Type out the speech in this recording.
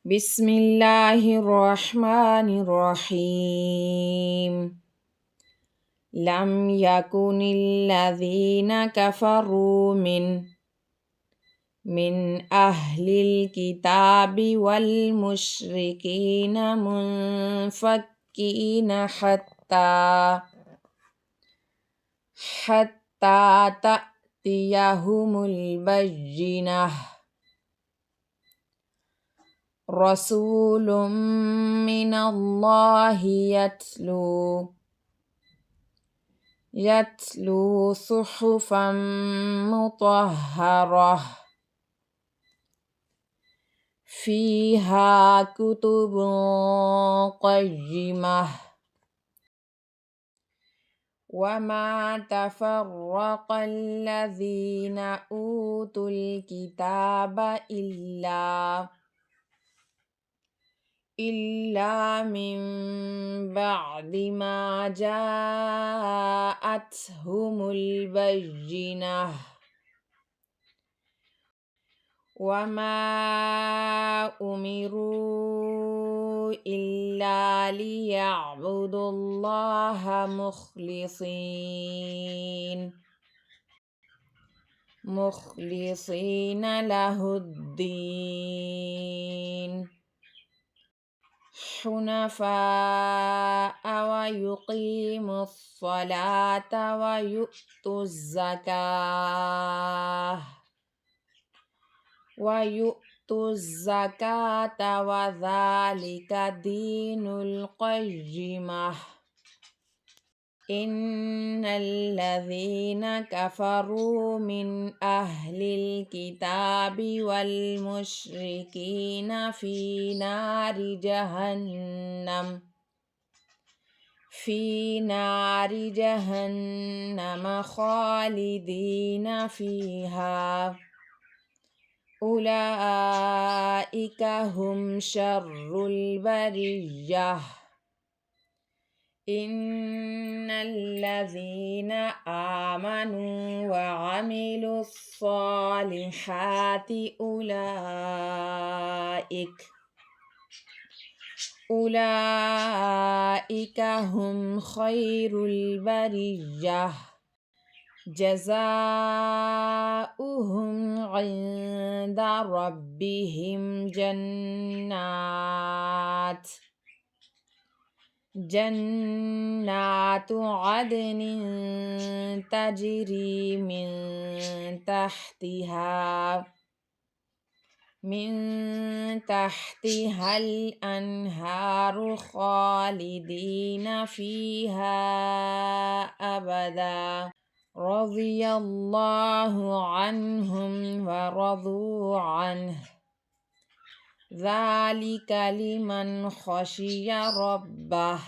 بسم الله الرحمن الرحيم. لم يكن الذين كفروا من أهل الكتاب والمشركين منفكين حتى تأتيهم البينة. رسول من الله يتلو صحفا مطهرة فيها كتب قيمة. وما تفرق الذين أوتوا الكتاب إلا من بعد ما جاءتهم البينة. وما أمروا إلا ليعبدوا الله مخلصين له الدين حنفاء ويقيموا الصلاة ويؤتوا الزكاة وذلك دين القيمة. إن الذين كفروا من أهل الكتاب والمشركين في نار جهنم خالدين فيها. أولئك هم شر البرية. إن الذين آمنوا وعملوا الصالحات أولئك هم خير البرية. جزاؤهم عند ربهم جنات عدن تجري من تحتها الأنهار خالدين فيها أبدا. رضي الله عنهم ورضوا عنه. ذلك لمن خشي ربه.